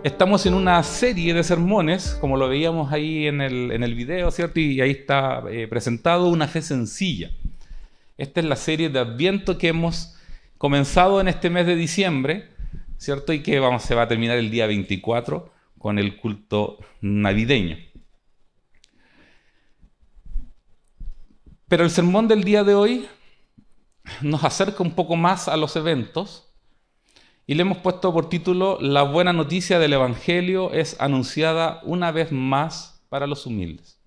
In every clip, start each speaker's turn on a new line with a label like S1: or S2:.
S1: Estamos en una serie de sermones, como lo veíamos ahí en el video, ¿cierto? Y ahí está presentado una fe sencilla. Esta es la serie de Adviento que hemos comenzado en este mes de diciembre, ¿cierto? Y que se va a terminar el día 24 con el culto navideño. Pero el sermón del día de hoy nos acerca un poco más a los eventos y le hemos puesto por título: La buena noticia del Evangelio es anunciada una vez más para los humildes.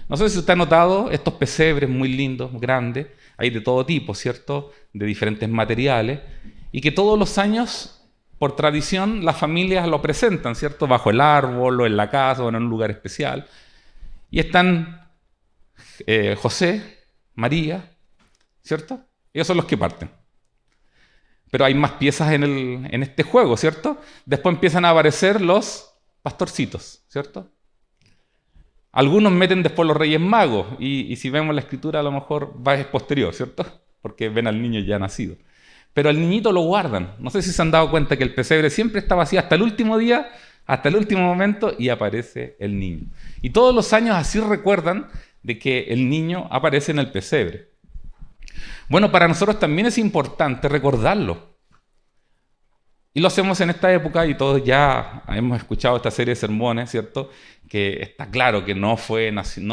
S1: No sé si usted ha notado estos pesebres muy lindos, grandes, hay de todo tipo, ¿cierto? De diferentes materiales, y que todos los años, por tradición, las familias lo presentan, ¿cierto? Bajo el árbol, o en la casa, o en un lugar especial. Y están José, María, ¿cierto? Ellos son los que parten. Pero hay más piezas en este juego, ¿cierto? Después empiezan a aparecer los pastorcitos, ¿cierto? Algunos meten después los Reyes Magos, y si vemos la escritura a lo mejor es posterior, ¿cierto? Porque ven al niño ya nacido. Pero al niñito lo guardan. No sé si se han dado cuenta que el pesebre siempre está vacío hasta el último día, hasta el último momento, y aparece el niño. Y todos los años así recuerdan de que el niño aparece en el pesebre. Bueno, para nosotros también es importante recordarlo. Y lo hacemos en esta época, y todos ya hemos escuchado esta serie de sermones, ¿cierto? Que está claro que no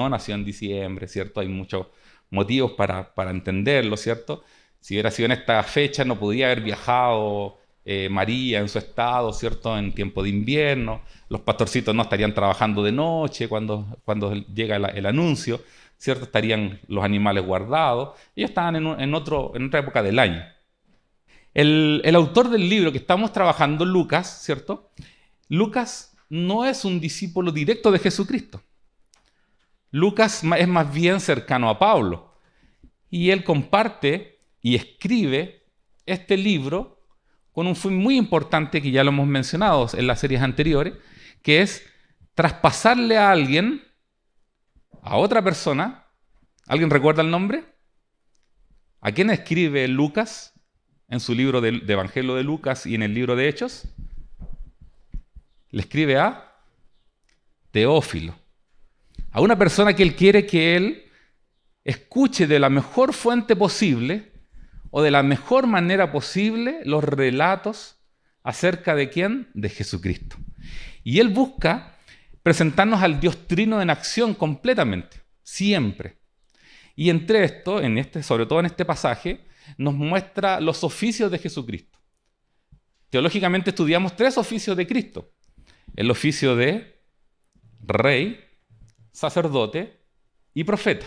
S1: nació en diciembre, ¿cierto? Hay muchos motivos para entenderlo, ¿cierto? Si hubiera sido en esta fecha, no podía haber viajado María en su estado, ¿cierto? En tiempo de invierno. Los pastorcitos no estarían trabajando de noche cuando llega el anuncio, ¿cierto? Estarían los animales guardados. Ellos estaban en otra época del año. El autor del libro que estamos trabajando, Lucas, ¿cierto? Lucas no es un discípulo directo de Jesucristo. Lucas es más bien cercano a Pablo. Y él comparte y escribe este libro con un fin muy importante que ya lo hemos mencionado en las series anteriores, que es traspasarle a alguien, a otra persona. ¿Alguien recuerda el nombre? ¿A quién escribe Lucas en su libro de Evangelio de Lucas y en el libro de Hechos? Le escribe a Teófilo, a una persona que él quiere que él escuche de la mejor fuente posible o de la mejor manera posible los relatos acerca de ¿quién? De Jesucristo. Y él busca presentarnos al Dios Trino en acción completamente, siempre. Y entre esto, sobre todo en este pasaje, nos muestra los oficios de Jesucristo. Teológicamente estudiamos 3 oficios de Cristo: el oficio de rey, sacerdote y profeta.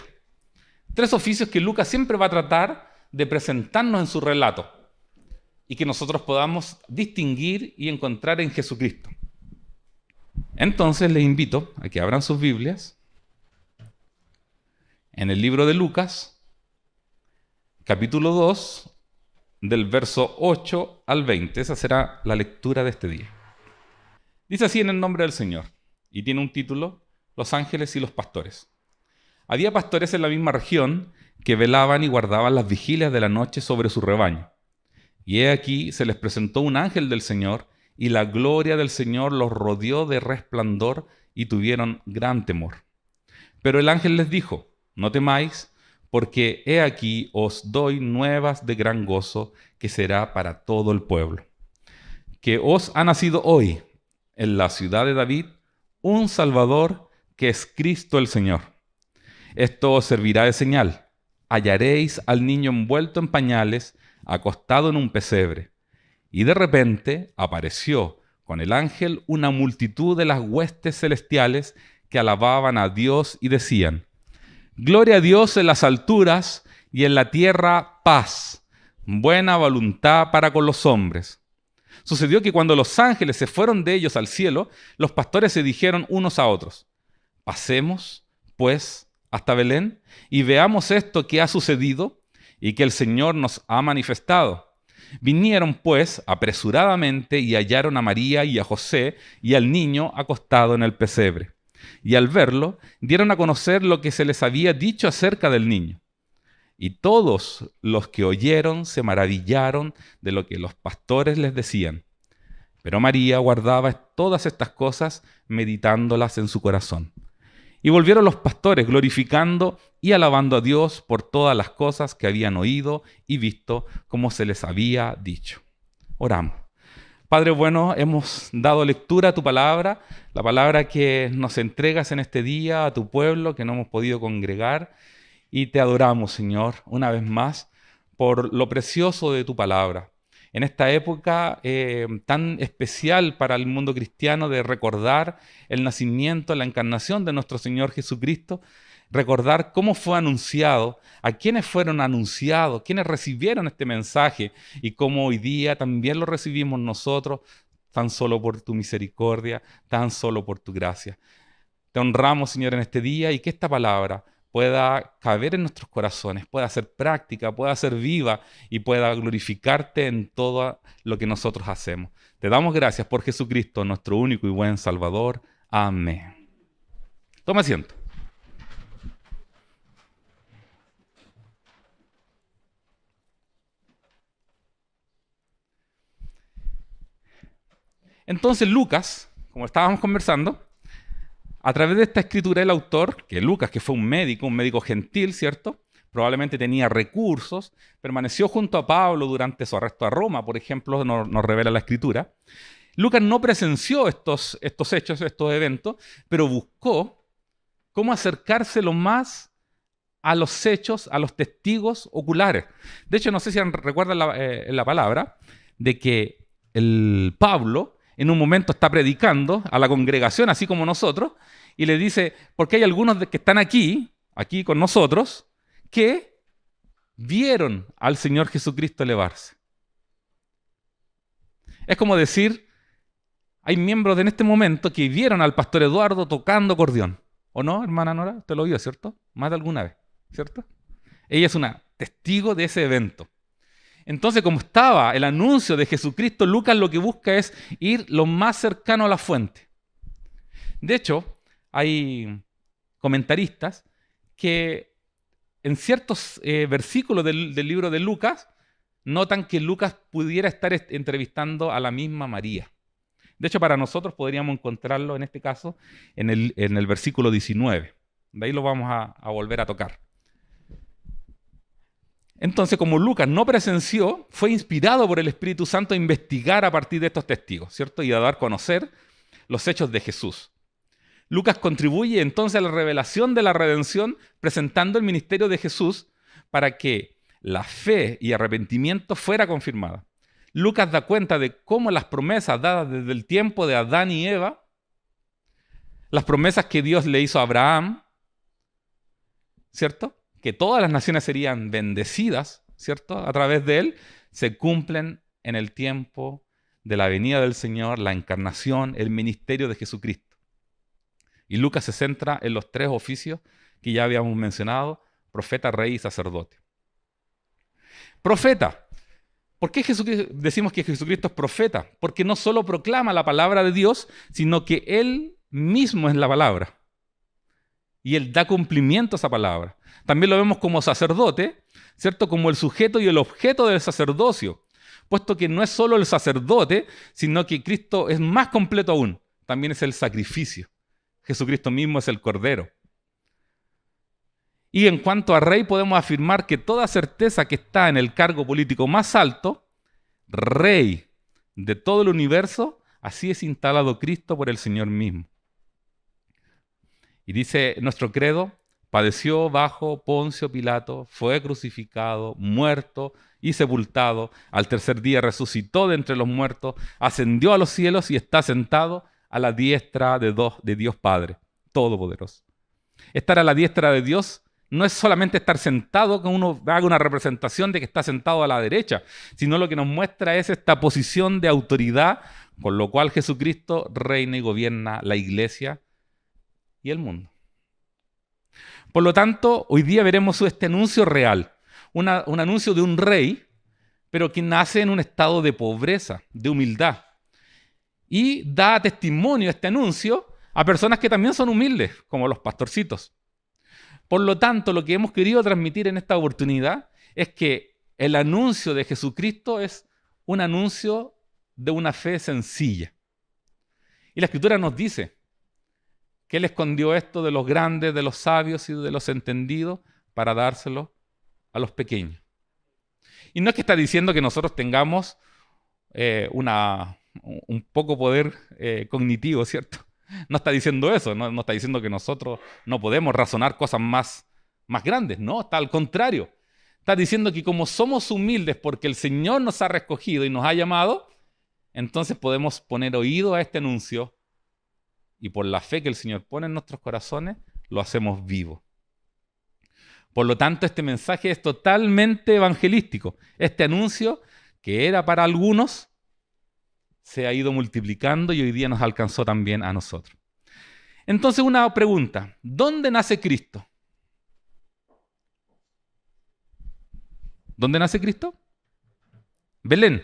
S1: 3 oficios que Lucas siempre va a tratar de presentarnos en su relato y que nosotros podamos distinguir y encontrar en Jesucristo. Entonces les invito a que abran sus Biblias en el libro de Lucas, capítulo 2, del verso 8 al 20. Esa será la lectura de este día. Dice así en el nombre del Señor, y tiene un título: Los ángeles y los pastores. Había pastores en la misma región que velaban y guardaban las vigilias de la noche sobre su rebaño. Y he aquí se les presentó un ángel del Señor, y la gloria del Señor los rodeó de resplandor, y tuvieron gran temor. Pero el ángel les dijo: No temáis, porque he aquí os doy nuevas de gran gozo, que será para todo el pueblo. Que os ha nacido hoy, en la ciudad de David, un Salvador, que es Cristo el Señor. Esto os servirá de señal: hallaréis al niño envuelto en pañales, acostado en un pesebre. Y de repente apareció con el ángel una multitud de las huestes celestiales que alababan a Dios y decían: Gloria a Dios en las alturas, y en la tierra paz, buena voluntad para con los hombres. Sucedió que cuando los ángeles se fueron de ellos al cielo, los pastores se dijeron unos a otros: Pasemos, pues, hasta Belén, y veamos esto que ha sucedido y que el Señor nos ha manifestado. Vinieron, pues, apresuradamente y hallaron a María y a José y al niño acostado en el pesebre. Y al verlo, dieron a conocer lo que se les había dicho acerca del niño. Y todos los que oyeron se maravillaron de lo que los pastores les decían. Pero María guardaba todas estas cosas, meditándolas en su corazón. Y volvieron los pastores, glorificando y alabando a Dios por todas las cosas que habían oído y visto, como se les había dicho. Oramos. Padre bueno, hemos dado lectura a tu palabra, la palabra que nos entregas en este día a tu pueblo, que no hemos podido congregar, y te adoramos, Señor, una vez más, por lo precioso de tu palabra. En esta época tan especial para el mundo cristiano de recordar el nacimiento, la encarnación de nuestro Señor Jesucristo, recordar cómo fue anunciado, a quiénes fueron anunciados, quiénes recibieron este mensaje y cómo hoy día también lo recibimos nosotros, tan solo por tu misericordia, tan solo por tu gracia. Te honramos, Señor, en este día y que esta palabra pueda caber en nuestros corazones, pueda ser práctica, pueda ser viva y pueda glorificarte en todo lo que nosotros hacemos. Te damos gracias por Jesucristo, nuestro único y buen Salvador. Amén. Toma asiento. Entonces Lucas, como estábamos conversando, a través de esta escritura el autor, que Lucas, que fue un médico gentil, ¿cierto? Probablemente tenía recursos, permaneció junto a Pablo durante su arresto a Roma, por ejemplo, nos revela la escritura. Lucas no presenció estos hechos, estos eventos, pero buscó cómo acercarse lo más a los hechos, a los testigos oculares. De hecho, no sé si recuerdan la palabra, de que el Pablo en un momento está predicando a la congregación, así como nosotros, y le dice, porque hay algunos que están aquí con nosotros, que vieron al Señor Jesucristo elevarse. Es como decir, hay miembros en este momento que vieron al pastor Eduardo tocando acordeón. ¿O no, hermana Nora? Usted lo vio, ¿cierto? Más de alguna vez, ¿cierto? Ella es una testigo de ese evento. Entonces, como estaba el anuncio de Jesucristo, Lucas lo que busca es ir lo más cercano a la fuente. De hecho, hay comentaristas que en ciertos versículos del libro de Lucas notan que Lucas pudiera estar entrevistando a la misma María. De hecho, para nosotros podríamos encontrarlo en este caso en el versículo 19. De ahí lo vamos a volver a tocar. Entonces, como Lucas no presenció, fue inspirado por el Espíritu Santo a investigar a partir de estos testigos, ¿cierto? Y a dar a conocer los hechos de Jesús. Lucas contribuye entonces a la revelación de la redención presentando el ministerio de Jesús para que la fe y arrepentimiento fuera confirmada. Lucas da cuenta de cómo las promesas dadas desde el tiempo de Adán y Eva, las promesas que Dios le hizo a Abraham, ¿cierto? Que todas las naciones serían bendecidas, ¿cierto? A través de él, se cumplen en el tiempo de la venida del Señor, la encarnación, el ministerio de Jesucristo. Y Lucas se centra en los tres oficios que ya habíamos mencionado: profeta, rey y sacerdote. Profeta. ¿Por qué decimos que Jesucristo es profeta? Porque no solo proclama la palabra de Dios, sino que Él mismo es la palabra. Y Él da cumplimiento a esa palabra. También lo vemos como sacerdote, ¿cierto? Como el sujeto y el objeto del sacerdocio, puesto que no es solo el sacerdote, sino que Cristo es más completo aún. También es el sacrificio. Jesucristo mismo es el Cordero. Y en cuanto a rey, podemos afirmar que toda certeza que está en el cargo político más alto, rey de todo el universo, así es instalado Cristo por el Señor mismo. Y dice nuestro credo: padeció bajo Poncio Pilato, fue crucificado, muerto y sepultado. Al tercer día resucitó de entre los muertos, ascendió a los cielos y está sentado a la diestra de Dios Padre Todopoderoso. Estar a la diestra de Dios no es solamente estar sentado, que uno haga una representación de que está sentado a la derecha, sino lo que nos muestra es esta posición de autoridad, con lo cual Jesucristo reina y gobierna la iglesia y el mundo. Por lo tanto, hoy día veremos este anuncio real, un anuncio de un rey, pero que nace en un estado de pobreza, de humildad, y da testimonio este anuncio a personas que también son humildes, como los pastorcitos. Por lo tanto, lo que hemos querido transmitir en esta oportunidad es que el anuncio de Jesucristo es un anuncio de una fe sencilla. Y la Escritura nos dice que Él escondió esto de los grandes, de los sabios y de los entendidos para dárselo a los pequeños. Y no es que está diciendo que nosotros tengamos un poco poder cognitivo, ¿cierto? No está diciendo eso, no está diciendo que nosotros no podemos razonar cosas más grandes, no, está al contrario. Está diciendo que como somos humildes porque el Señor nos ha recogido y nos ha llamado, entonces podemos poner oído a este anuncio y por la fe que el Señor pone en nuestros corazones, lo hacemos vivo. Por lo tanto, este mensaje es totalmente evangelístico. Este anuncio, que era para algunos, se ha ido multiplicando y hoy día nos alcanzó también a nosotros. Entonces, una pregunta: ¿dónde nace Cristo? ¿Dónde nace Cristo? Belén.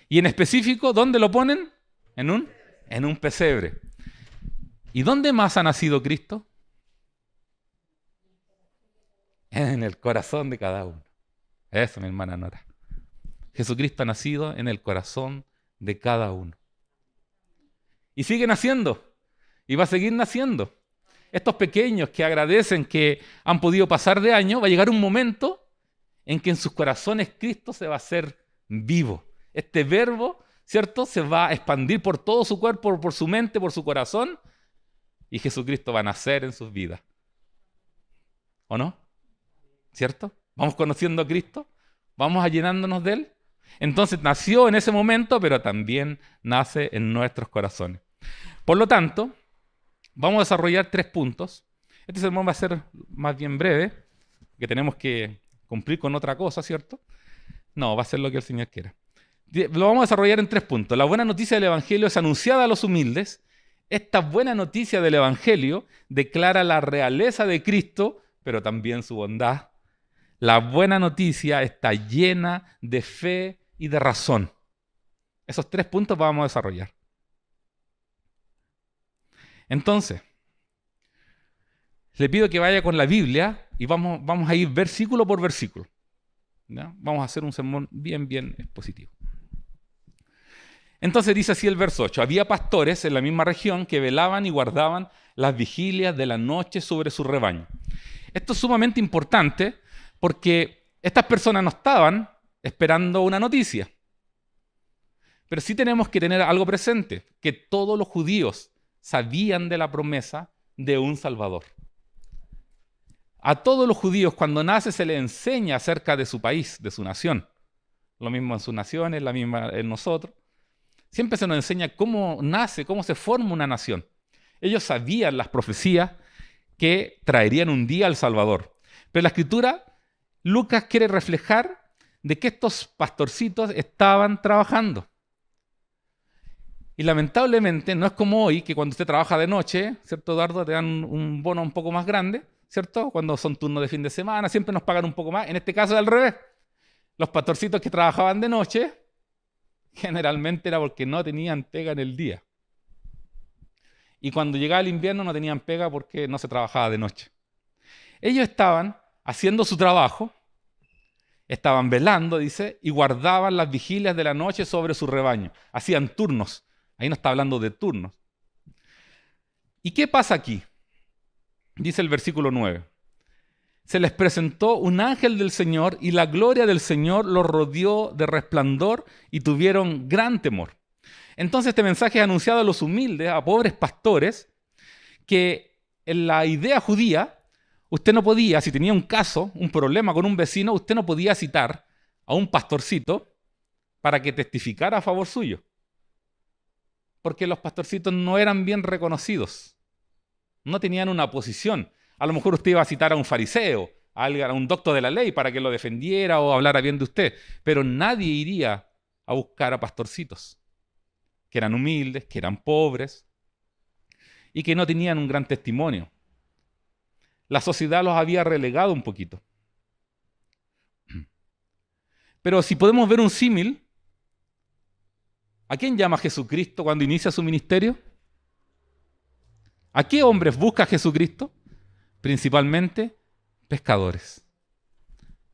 S1: Y en específico, ¿dónde lo ponen? En un pesebre. ¿Y dónde más ha nacido Cristo? En el corazón de cada uno. Eso, mi hermana Nora. Jesucristo ha nacido en el corazón de cada uno. Y sigue naciendo. Y va a seguir naciendo. Estos pequeños que agradecen que han podido pasar de año, va a llegar un momento en que en sus corazones Cristo se va a hacer vivo. Este verbo, ¿cierto?, se va a expandir por todo su cuerpo, por su mente, por su corazón, y Jesucristo va a nacer en sus vidas. ¿O no? ¿Cierto? Vamos conociendo a Cristo, vamos llenándonos de Él. Entonces nació en ese momento, pero también nace en nuestros corazones. Por lo tanto, vamos a desarrollar 3 puntos. Este sermón va a ser más bien breve, que tenemos que cumplir con otra cosa, ¿cierto? No, va a ser lo que el Señor quiera. Lo vamos a desarrollar en 3 puntos. La buena noticia del Evangelio es anunciada a los humildes. Esta buena noticia del Evangelio declara la realeza de Cristo, pero también su bondad. La buena noticia está llena de fe y de razón. Esos 3 puntos vamos a desarrollar. Entonces, le pido que vaya con la Biblia y vamos a ir versículo por versículo. ¿Ya? Vamos a hacer un sermón bien expositivo. Entonces dice así el verso 8: había pastores en la misma región que velaban y guardaban las vigilias de la noche sobre su rebaño. Esto es sumamente importante porque estas personas no estaban esperando una noticia. Pero sí tenemos que tener algo presente, que todos los judíos sabían de la promesa de un Salvador. A todos los judíos cuando nace se les enseña acerca de su país, de su nación. Lo mismo en sus naciones, la misma en nosotros. Siempre se nos enseña cómo nace, cómo se forma una nación. Ellos sabían las profecías que traerían un día al Salvador. Pero la Escritura, Lucas quiere reflejar de que estos pastorcitos estaban trabajando. Y lamentablemente no es como hoy, que cuando usted trabaja de noche, ¿cierto, Eduardo? Te dan un bono un poco más grande, ¿cierto? Cuando son turnos de fin de semana, siempre nos pagan un poco más. En este caso es al revés. Los pastorcitos que trabajaban de noche, generalmente era porque no tenían pega en el día. Y cuando llegaba el invierno no tenían pega porque no se trabajaba de noche. Ellos estaban haciendo su trabajo, estaban velando, dice, y guardaban las vigilias de la noche sobre su rebaño. Hacían turnos. Ahí no está hablando de turnos. ¿Y qué pasa aquí? Dice el versículo 9. Se les presentó un ángel del Señor y la gloria del Señor los rodeó de resplandor y tuvieron gran temor. Entonces este mensaje es anunciado a los humildes, a pobres pastores, que en la idea judía, usted no podía, si tenía un caso, un problema con un vecino, usted no podía citar a un pastorcito para que testificara a favor suyo. Porque los pastorcitos no eran bien reconocidos. No tenían una posición. A lo mejor usted iba a citar a un fariseo, a un doctor de la ley para que lo defendiera o hablara bien de usted. Pero nadie iría a buscar a pastorcitos que eran humildes, que eran pobres y que no tenían un gran testimonio. La sociedad los había relegado un poquito. Pero si podemos ver un símil, ¿a quién llama Jesucristo cuando inicia su ministerio? ¿A qué hombres busca Jesucristo? Principalmente pescadores.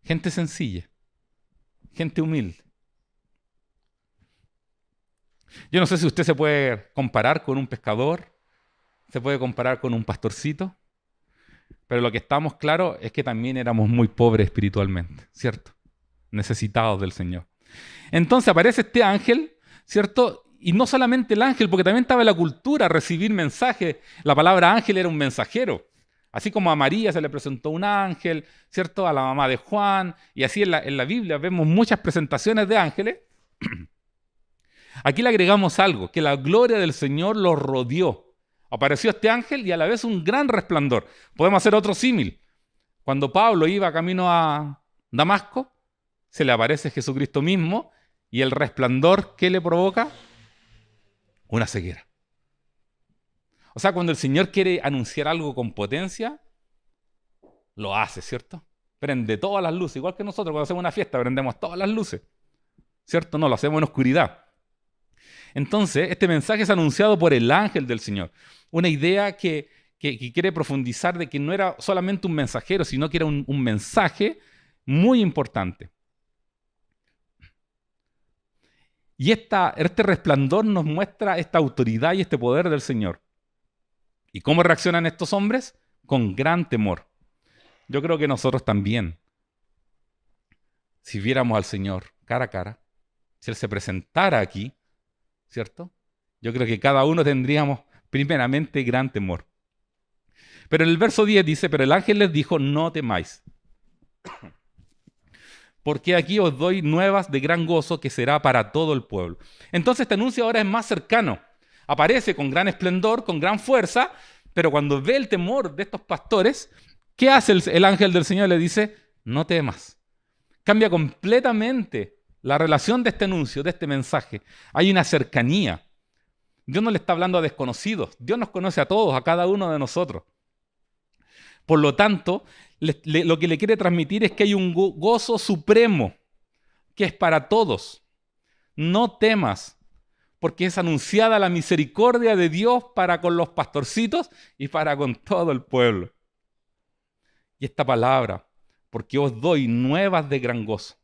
S1: Gente sencilla, gente humilde. Yo no sé si usted se puede comparar con un pescador, se puede comparar con un pastorcito, pero lo que estamos claros es que también éramos muy pobres espiritualmente, ¿cierto? Necesitados del Señor. Entonces aparece este ángel, ¿cierto? Y no solamente el ángel, porque también estaba en la cultura recibir mensajes. La palabra ángel era un mensajero. Así como a María se le presentó un ángel, ¿cierto? A la mamá de Juan, y así en la Biblia vemos muchas presentaciones de ángeles. Aquí le agregamos algo, que la gloria del Señor lo rodeó. Apareció este ángel y a la vez un gran resplandor. Podemos hacer otro símil. Cuando Pablo iba camino a Damasco, se le aparece Jesucristo mismo y el resplandor, ¿qué le provoca? Una ceguera. O sea, cuando el Señor quiere anunciar algo con potencia, lo hace, ¿cierto? Prende todas las luces, igual que nosotros cuando hacemos una fiesta, prendemos todas las luces, ¿cierto? No, lo hacemos en oscuridad. Entonces, este mensaje es anunciado por el ángel del Señor. Una idea que quiere profundizar de que no era solamente un mensajero, sino que era un mensaje muy importante. Y este resplandor nos muestra esta autoridad y este poder del Señor. ¿Y cómo reaccionan estos hombres? Con gran temor. Yo creo que nosotros también, si viéramos al Señor cara a cara, si Él se presentara aquí, ¿cierto? Yo creo que cada uno tendríamos primeramente gran temor. Pero en el verso 10 dice, pero el ángel les dijo, no temáis, porque aquí os doy nuevas de gran gozo que será para todo el pueblo. Entonces este anuncio ahora es más cercano. Aparece con gran esplendor, con gran fuerza, pero cuando ve el temor de estos pastores, ¿qué hace el ángel del Señor? Le dice, no temas. Cambia completamente la relación de este anuncio, de este mensaje. Hay una cercanía. Dios no le está hablando a desconocidos. Dios nos conoce a todos, a cada uno de nosotros. Por lo tanto, lo que le quiere transmitir es que hay un gozo supremo que es para todos. No temas, porque es anunciada la misericordia de Dios para con los pastorcitos y para con todo el pueblo. Y esta palabra, porque os doy nuevas de gran gozo.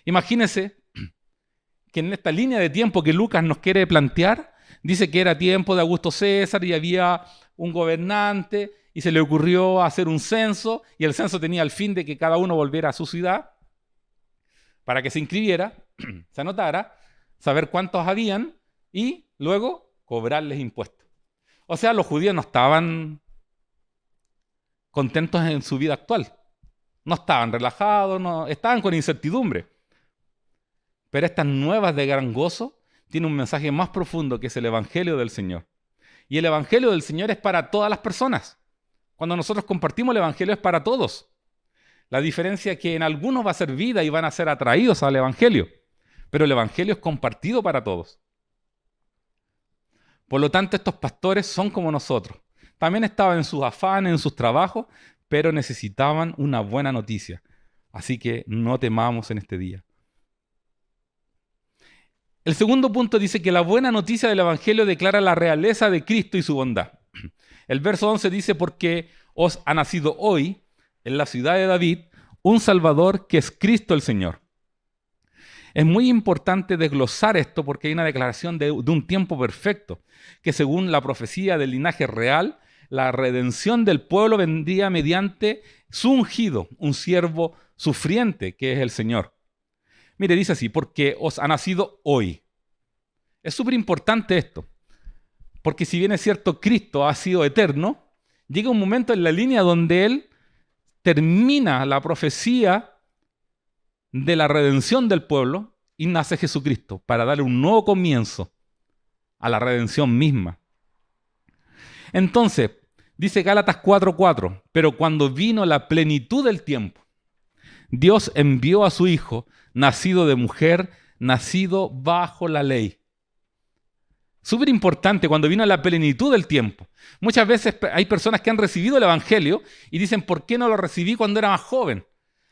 S1: Imagínense que en esta línea de tiempo que Lucas nos quiere plantear, dice que era tiempo de Augusto César y había un gobernante y se le ocurrió hacer un censo y el censo tenía el fin de que cada uno volviera a su ciudad para que se inscribiera, se anotara, saber cuántos habían y luego cobrarles impuestos. O sea, los judíos no estaban contentos en su vida actual, no estaban relajados, no, estaban con incertidumbre. Pero estas nuevas de gran gozo tienen un mensaje más profundo que es el Evangelio del Señor. Y el Evangelio del Señor es para todas las personas. Cuando nosotros compartimos el Evangelio es para todos. La diferencia es que en algunos va a ser vida y van a ser atraídos al Evangelio. Pero el Evangelio es compartido para todos. Por lo tanto, estos pastores son como nosotros. También estaban en sus afanes, en sus trabajos, pero necesitaban una buena noticia. Así que no temamos en este día. El segundo punto dice que la buena noticia del Evangelio declara la realeza de Cristo y su bondad. El verso 11 dice, porque os ha nacido hoy, en la ciudad de David, un Salvador que es Cristo el Señor. Es muy importante desglosar esto porque hay una declaración de un tiempo perfecto, que según la profecía del linaje real, la redención del pueblo vendría mediante su ungido, un siervo sufriente, que es el Señor. Mire, dice así, porque os ha nacido hoy. Es súper importante esto, porque si bien es cierto, Cristo ha sido eterno, llega un momento en la línea donde Él termina la profecía de la redención del pueblo y nace Jesucristo para darle un nuevo comienzo a la redención misma. Entonces, dice Gálatas 4:4, pero cuando vino la plenitud del tiempo, Dios envió a su Hijo, nacido de mujer, nacido bajo la ley. Súper importante, cuando vino la plenitud del tiempo. Muchas veces hay personas que han recibido el Evangelio y dicen, ¿por qué no lo recibí cuando era más joven?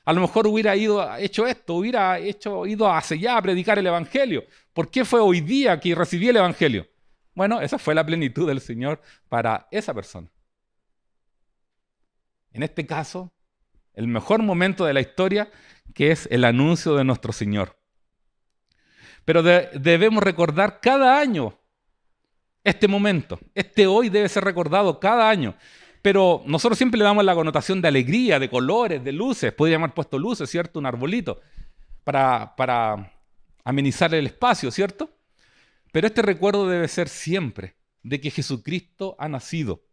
S1: A lo mejor hubiera hecho esto, hubiera ido hacia allá a predicar el Evangelio. ¿Por qué fue hoy día que recibí el Evangelio? Bueno, esa fue la plenitud del Señor para esa persona. En este caso, el mejor momento de la historia, que es el anuncio de nuestro Señor. Pero debemos recordar cada año este momento. Este hoy debe ser recordado cada año. Pero nosotros siempre le damos la connotación de alegría, de colores, de luces. Podríamos haber puesto luces, ¿cierto? Un arbolito para amenizar el espacio, ¿cierto? Pero este recuerdo debe ser siempre de que Jesucristo ha nacido.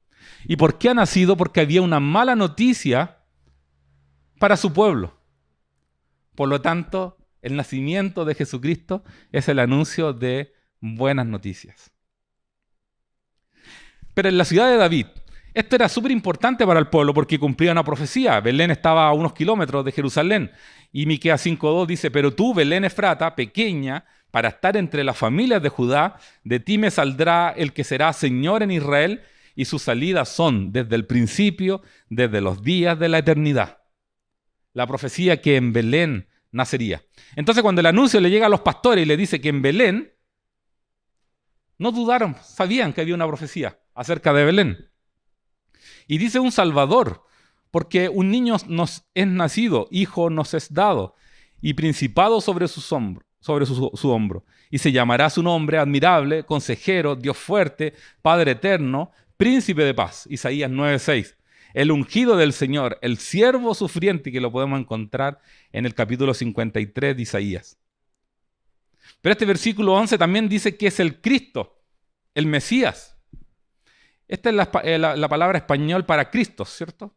S1: ¿Y por qué ha nacido? Porque había una mala noticia para su pueblo. Por lo tanto, el nacimiento de Jesucristo es el anuncio de buenas noticias. Pero en la ciudad de David, esto era súper importante para el pueblo porque cumplía una profecía. Belén estaba a unos kilómetros de Jerusalén. Y Miqueas 5:2 dice, pero tú, Belén Efrata, pequeña, para estar entre las familias de Judá, de ti me saldrá el que será Señor en Israel, y sus salidas son desde el principio, desde los días de la eternidad. La profecía que en Belén nacería. Entonces cuando el anuncio le llega a los pastores y le dice que en Belén, no dudaron, sabían que había una profecía acerca de Belén. Y dice un Salvador, porque un niño nos es nacido, hijo nos es dado, y principado sobre su hombro. Y se llamará su nombre admirable, consejero, Dios fuerte, Padre eterno, príncipe de paz. Isaías 9:6. El ungido del Señor, el siervo sufriente, que lo podemos encontrar en el capítulo 53 de Isaías. Pero este versículo 11 también dice que es el Cristo, el Mesías. Esta es la palabra español para Cristo, ¿cierto?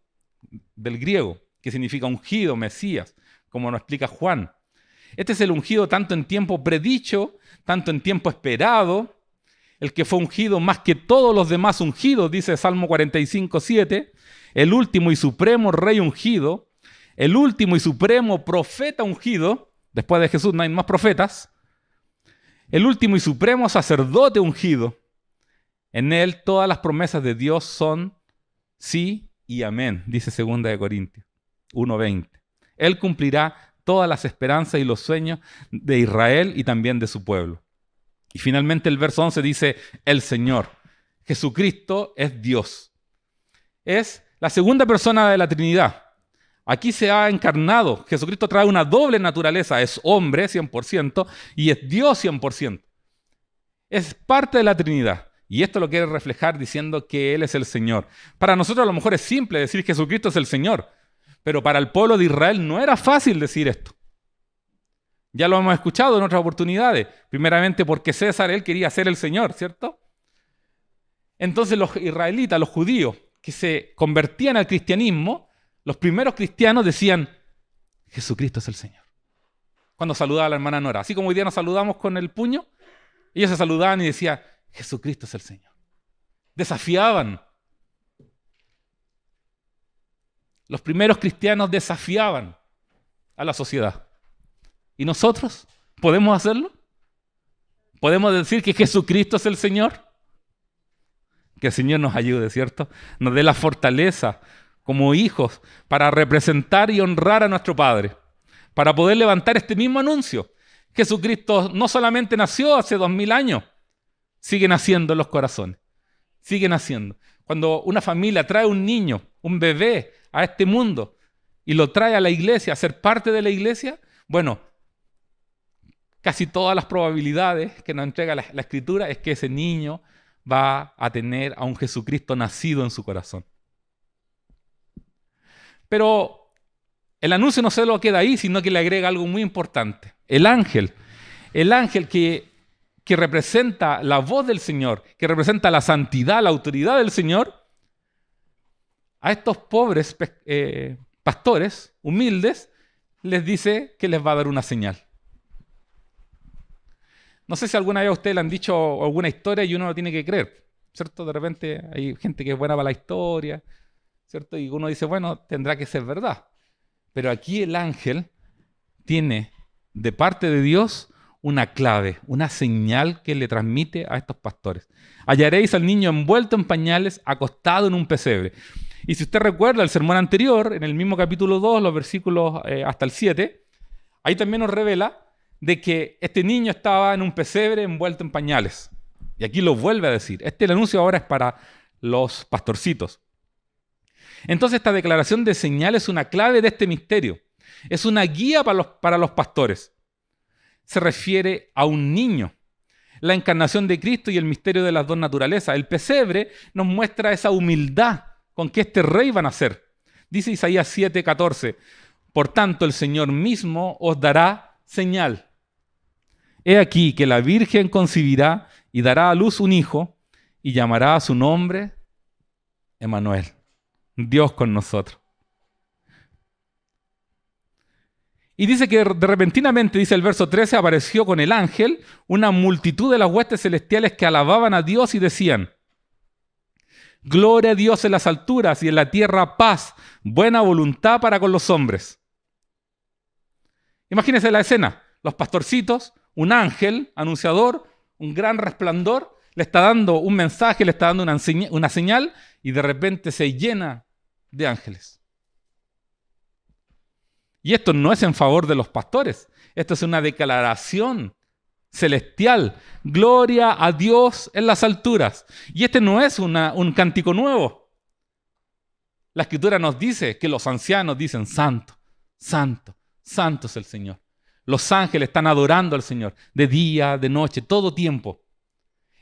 S1: Del griego, que significa ungido, Mesías, como nos explica Juan. Este es el ungido tanto en tiempo predicho, tanto en tiempo esperado, el que fue ungido más que todos los demás ungidos, dice Salmo 45:7, el último y supremo rey ungido, el último y supremo profeta ungido, después de Jesús no hay más profetas, el último y supremo sacerdote ungido. En él todas las promesas de Dios son sí y amén, dice 2 Corintios 1:20. Él cumplirá todas las esperanzas y los sueños de Israel y también de su pueblo. Y finalmente el verso 11 dice, el Señor. Jesucristo es Dios. Es la segunda persona de la Trinidad. Aquí se ha encarnado. Jesucristo trae una doble naturaleza. Es hombre 100% y es Dios 100%. Es parte de la Trinidad. Y esto lo quiere reflejar diciendo que Él es el Señor. Para nosotros a lo mejor es simple decir que Jesucristo es el Señor. Pero para el pueblo de Israel no era fácil decir esto. Ya lo hemos escuchado en otras oportunidades. Primeramente porque César, él quería ser el Señor, ¿cierto? Entonces los israelitas, los judíos, que se convertían al cristianismo, los primeros cristianos decían, Jesucristo es el Señor. Cuando saludaba a la hermana Nora. Así como hoy día nos saludamos con el puño, ellos se saludaban y decían, Jesucristo es el Señor. Desafiaban. Los primeros cristianos desafiaban a la sociedad. ¿Y nosotros podemos hacerlo? ¿Podemos decir que Jesucristo es el Señor? Que el Señor nos ayude, ¿cierto? Nos dé la fortaleza como hijos para representar y honrar a nuestro Padre, para poder levantar este mismo anuncio. Jesucristo no solamente nació hace 2000 años, sigue naciendo en los corazones, sigue naciendo. Cuando una familia trae un niño, un bebé a este mundo y lo trae a la iglesia, a ser parte de la iglesia, bueno, casi todas las probabilidades que nos entrega la Escritura es que ese niño va a tener a un Jesucristo nacido en su corazón. Pero el anuncio no solo queda ahí, sino que le agrega algo muy importante. El ángel que representa la voz del Señor, que representa la santidad, la autoridad del Señor, a estos pobres pastores humildes les dice que les va a dar una señal. No sé si alguna vez a ustedes le han dicho alguna historia y uno no tiene que creer, ¿cierto? De repente hay gente que es buena para la historia, ¿cierto? Y uno dice, bueno, tendrá que ser verdad. Pero aquí el ángel tiene de parte de Dios una clave, una señal que le transmite a estos pastores. Hallaréis al niño envuelto en pañales, acostado en un pesebre. Y si usted recuerda el sermón anterior, en el mismo capítulo 2, los versículos hasta el 7, ahí también nos revela de que este niño estaba en un pesebre envuelto en pañales. Y aquí lo vuelve a decir. El anuncio ahora es para los pastorcitos. Entonces esta declaración de señal es una clave de este misterio. Es una guía para los pastores. se refiere a un niño. La encarnación de Cristo y el misterio de las dos naturalezas. El pesebre nos muestra esa humildad con que este rey va a nacer. Dice Isaías 7:14, por tanto el Señor mismo os dará señal. He aquí que la Virgen concebirá y dará a luz un hijo y llamará a su nombre Emmanuel, Dios con nosotros. Y dice que de repentinamente, dice el verso 13, apareció con el ángel una multitud de las huestes celestiales que alababan a Dios y decían: gloria a Dios en las alturas y en la tierra paz, buena voluntad para con los hombres. Imagínense la escena, los pastorcitos, un ángel anunciador, un gran resplandor, le está dando un mensaje, le está dando una señal y de repente se llena de ángeles. Y esto no es en favor de los pastores, esto es una declaración celestial. Gloria a Dios en las alturas. Y este no es un cántico nuevo. La Escritura nos dice que los ancianos dicen: santo, santo, santo es el Señor. Los ángeles están adorando al Señor de día, de noche, todo tiempo.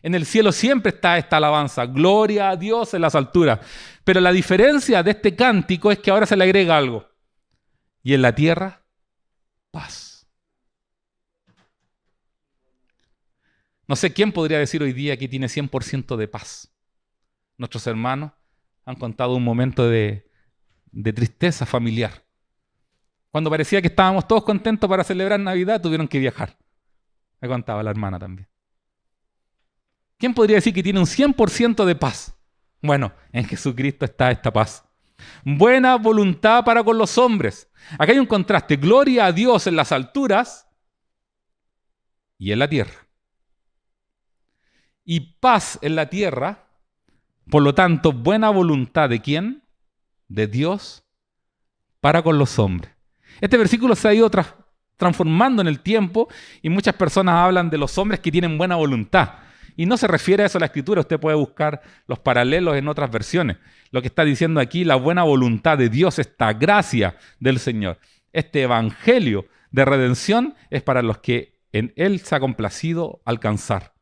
S1: En el cielo siempre está esta alabanza: gloria a Dios en las alturas. Pero la diferencia de este cántico es que ahora se le agrega algo. Y en la tierra, paz. No sé quién podría decir hoy día que tiene 100% de paz. Nuestros hermanos han contado un momento de tristeza familiar. Cuando parecía que estábamos todos contentos para celebrar Navidad, tuvieron que viajar. Me contaba la hermana también. ¿Quién podría decir que tiene un 100% de paz? Bueno, en Jesucristo está esta paz. Buena voluntad para con los hombres. Acá hay un contraste. Gloria a Dios en las alturas y en la tierra. Y paz en la tierra. Por lo tanto, buena voluntad ¿de quién? De Dios para con los hombres. Este versículo se ha ido transformando en el tiempo y muchas personas hablan de los hombres que tienen buena voluntad. Y no se refiere a eso a la Escritura, usted puede buscar los paralelos en otras versiones. Lo que está diciendo aquí, la buena voluntad de Dios, esta gracia del Señor, este evangelio de redención es para los que en Él se ha complacido alcanzar.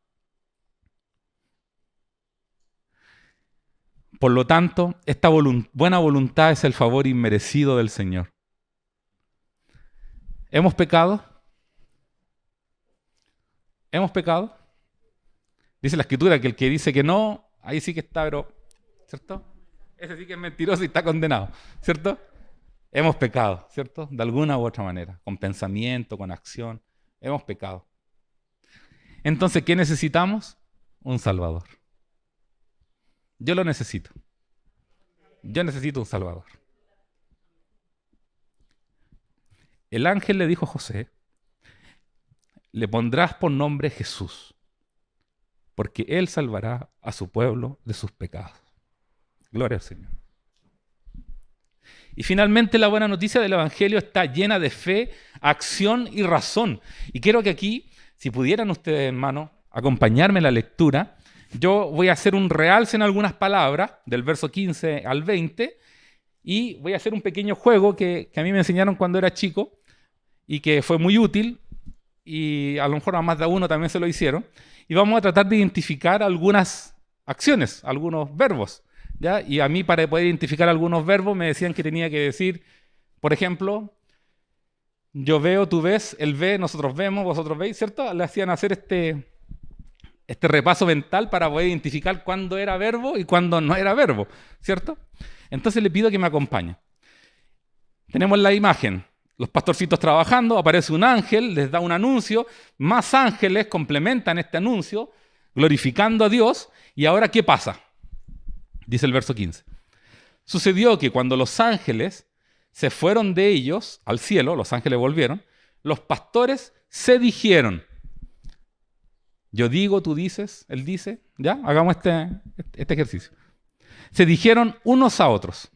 S1: Por lo tanto, esta buena voluntad es el favor inmerecido del Señor. ¿Hemos pecado? ¿Hemos pecado? Dice la Escritura que el que dice que no, ahí sí que está, pero, ¿cierto? Ese sí que es mentiroso y está condenado, ¿cierto? Hemos pecado, ¿cierto? De alguna u otra manera, con pensamiento, con acción, hemos pecado. Entonces, ¿qué necesitamos? Un Salvador. Yo lo necesito. Yo necesito un Salvador. El ángel le dijo a José: le pondrás por nombre Jesús, porque Él salvará a su pueblo de sus pecados. Gloria al Señor. Y finalmente la buena noticia del Evangelio está llena de fe, acción y razón. Y quiero que aquí, si pudieran ustedes, hermanos, acompañarme en la lectura, yo voy a hacer un realce en algunas palabras, del verso 15 al 20, y voy a hacer un pequeño juego que a mí me enseñaron cuando era chico y que fue muy útil, y a lo mejor a más de uno también se lo hicieron. Y vamos a tratar de identificar algunas acciones, algunos verbos, ¿ya? Y a mí, para poder identificar algunos verbos, me decían que tenía que decir, por ejemplo, yo veo, tú ves, él ve, nosotros vemos, vosotros veis, ¿cierto? Le hacían hacer este repaso mental para poder identificar cuándo era verbo y cuándo no era verbo, ¿cierto? Entonces le pido que me acompañe. Tenemos la imagen. Los pastorcitos trabajando, aparece un ángel, les da un anuncio, más ángeles complementan este anuncio, glorificando a Dios. ¿Y ahora qué pasa? Dice el verso 15. Sucedió que cuando los ángeles se fueron de ellos al cielo, los ángeles volvieron, los pastores se dijeron: yo digo, tú dices, él dice, ¿ya? Hagamos este ejercicio. Se dijeron unos a otros: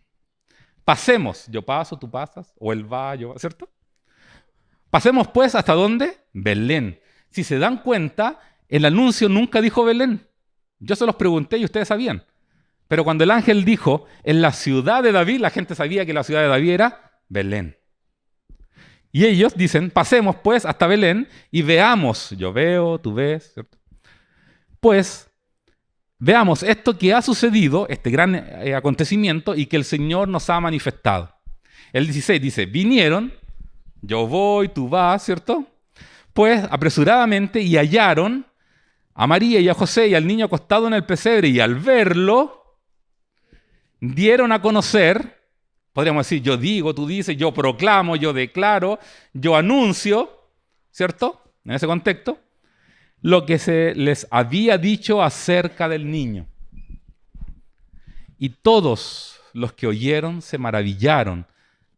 S1: pasemos, yo paso, tú pasas, o él va, yo, ¿cierto? Pasemos pues, ¿hasta dónde? Belén. Si se dan cuenta, el anuncio nunca dijo Belén. Yo se los pregunté y ustedes sabían. Pero cuando el ángel dijo, en la ciudad de David, la gente sabía que la ciudad de David era Belén. Y ellos dicen, pasemos pues hasta Belén y veamos, yo veo, tú ves, ¿cierto? Pues veamos esto que ha sucedido, este gran acontecimiento y que el Señor nos ha manifestado. El 16 dice, vinieron, yo voy, tú vas, ¿cierto? Pues apresuradamente y hallaron a María y a José y al niño acostado en el pesebre y al verlo, dieron a conocer, podríamos decir, yo digo, tú dices, yo proclamo, yo declaro, yo anuncio, ¿cierto? En ese contexto, lo que se les había dicho acerca del niño. Y todos los que oyeron se maravillaron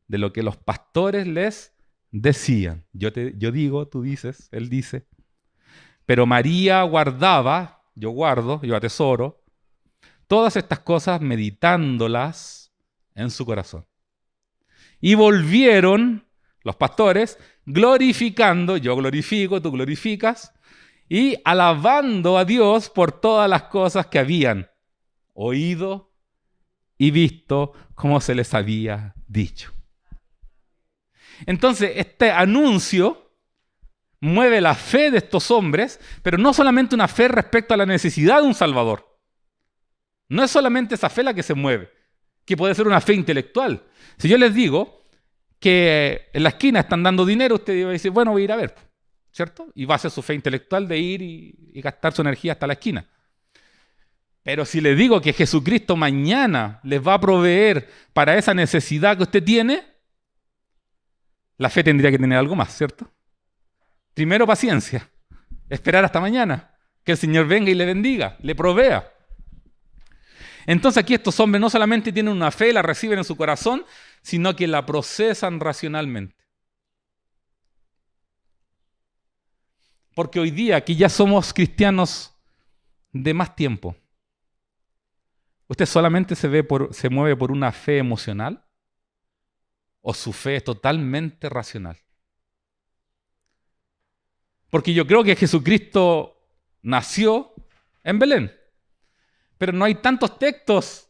S1: de lo que los pastores les decían. Yo digo, tú dices, él dice. Pero María guardaba, yo guardo, yo atesoro, todas estas cosas meditándolas en su corazón. Y volvieron los pastores glorificando, yo glorifico, tú glorificas, y alabando a Dios por todas las cosas que habían oído y visto como se les había dicho. Entonces, este anuncio mueve la fe de estos hombres, pero no solamente una fe respecto a la necesidad de un Salvador. No es solamente esa fe la que se mueve, que puede ser una fe intelectual. Si yo les digo que en la esquina están dando dinero, usted va a decir, bueno, voy a ir a ver, ¿cierto? Y va a ser su fe intelectual de ir y gastar su energía hasta la esquina. Pero si les digo que Jesucristo mañana les va a proveer para esa necesidad que usted tiene, la fe tendría que tener algo más, ¿cierto? Primero paciencia, esperar hasta mañana, que el Señor venga y le bendiga, le provea. Entonces aquí estos hombres no solamente tienen una fe, la reciben en su corazón, sino que la procesan racionalmente. Porque hoy día, aquí ya somos cristianos de más tiempo, ¿usted solamente se mueve por una fe emocional? ¿O su fe es totalmente racional? Porque yo creo que Jesucristo nació en Belén. Pero no hay tantos textos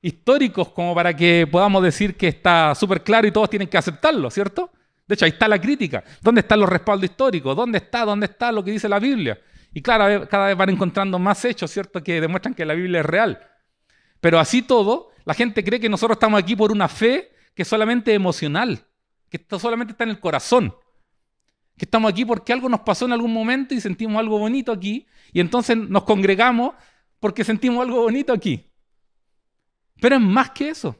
S1: históricos como para que podamos decir que está súper claro y todos tienen que aceptarlo, ¿cierto? De hecho, ahí está la crítica. ¿Dónde están los respaldos históricos? ¿Dónde está lo que dice la Biblia? Y claro, cada vez van encontrando más hechos, ¿cierto?, que demuestran que la Biblia es real. Pero así todo, la gente cree que nosotros estamos aquí por una fe que es solamente emocional, que solamente está en el corazón. Que estamos aquí porque algo nos pasó en algún momento y sentimos algo bonito aquí, y entonces nos congregamos porque sentimos algo bonito aquí. Pero es más que eso.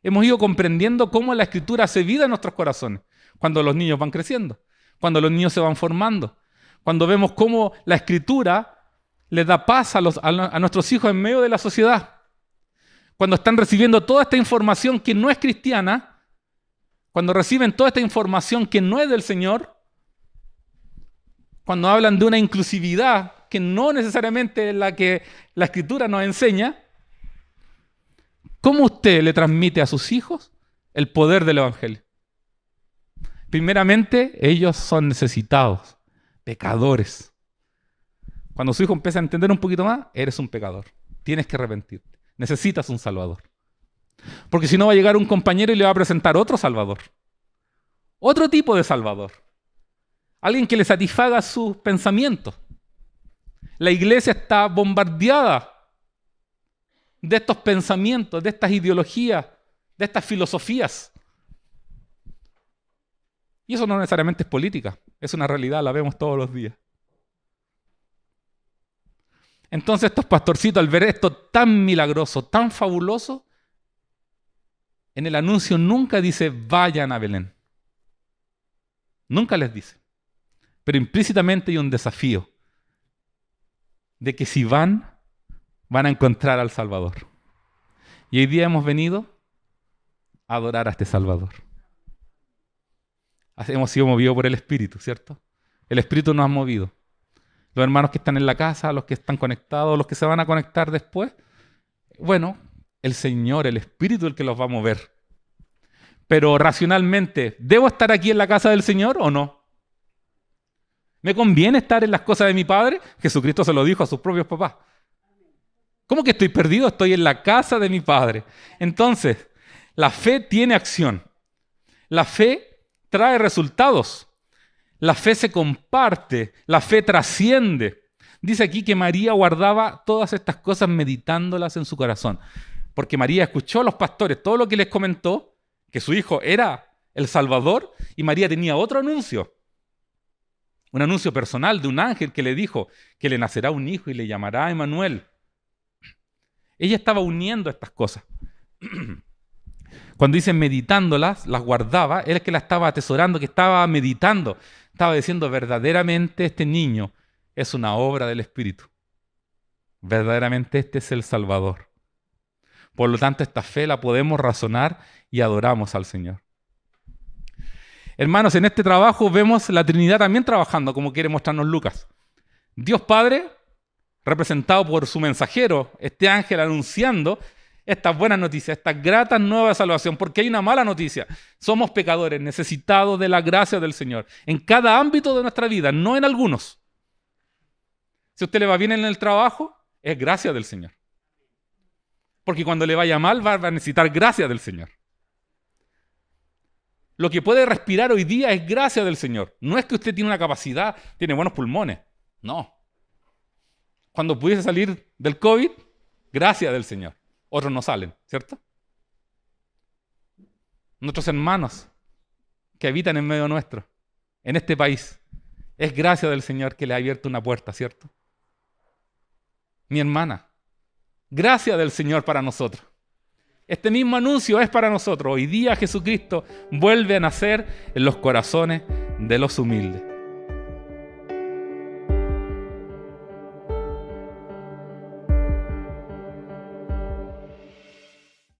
S1: Hemos ido comprendiendo cómo la Escritura hace vida en nuestros corazones. Cuando los niños van creciendo, cuando los niños se van formando, cuando vemos cómo la Escritura les da paz a nuestros hijos en medio de la sociedad. Cuando están recibiendo toda esta información que no es cristiana, cuando reciben toda esta información que no es del Señor, cuando hablan de una inclusividad que no necesariamente es la que la Escritura nos enseña, ¿cómo usted le transmite a sus hijos el poder del Evangelio? Primeramente, ellos son necesitados, pecadores. Cuando su hijo empieza a entender un poquito más, eres un pecador, tienes que arrepentirte, necesitas un Salvador. Porque si no va a llegar un compañero y le va a presentar otro Salvador, otro tipo de Salvador, alguien que le satisfaga sus pensamientos. La iglesia está bombardeada de estos pensamientos, de estas ideologías, de estas filosofías. Y eso no necesariamente es política, es una realidad, la vemos todos los días. Entonces estos pastorcitos, al ver esto tan milagroso, tan fabuloso, en el anuncio nunca dice vayan a Belén. Nunca les dice. Pero implícitamente hay un desafío de que si van a encontrar al Salvador. Y hoy día hemos venido a adorar a este Salvador. Hemos sido movidos por el Espíritu, ¿cierto? El Espíritu nos ha movido. Los hermanos que están en la casa, los que están conectados, los que se van a conectar después. Bueno, el Señor, el Espíritu es el que los va a mover. Pero racionalmente, ¿debo estar aquí en la casa del Señor o no? ¿Me conviene estar en las cosas de mi Padre? Jesucristo se lo dijo a sus propios papás. ¿Cómo que estoy perdido? Estoy en la casa de mi Padre. Entonces, la fe tiene acción. La fe trae resultados. La fe se comparte, la fe trasciende. Dice aquí que María guardaba todas estas cosas meditándolas en su corazón. Porque María escuchó a los pastores todo lo que les comentó, que su hijo era el Salvador, y María tenía otro anuncio. Un anuncio personal de un ángel que le dijo que le nacerá un hijo y le llamará Emmanuel. Ella estaba uniendo estas cosas. Cuando dice meditándolas, las guardaba, era que las estaba atesorando, que estaba meditando. Estaba diciendo, verdaderamente este niño es una obra del Espíritu. Verdaderamente este es el Salvador. Por lo tanto, esta fe la podemos razonar y adoramos al Señor. Hermanos, en este trabajo vemos la Trinidad también trabajando, como quiere mostrarnos Lucas. Dios Padre, representado por su mensajero, este ángel anunciando estas buenas noticias, estas gratas nuevas de salvación, porque hay una mala noticia. Somos pecadores, necesitados de la gracia del Señor, en cada ámbito de nuestra vida, no en algunos. Si a usted le va bien en el trabajo, es gracia del Señor. Porque cuando le vaya mal, va a necesitar gracia del Señor. Lo que puede respirar hoy día es gracia del Señor. No es que usted tiene una capacidad, tiene buenos pulmones. No. Cuando pudiese salir del COVID, gracia del Señor. Otros no salen, ¿cierto? Nuestros hermanos que habitan en medio nuestro, en este país, es gracia del Señor que le ha abierto una puerta, ¿cierto? Mi hermana, gracia del Señor para nosotros. Este mismo anuncio es para nosotros. Hoy día Jesucristo vuelve a nacer en los corazones de los humildes.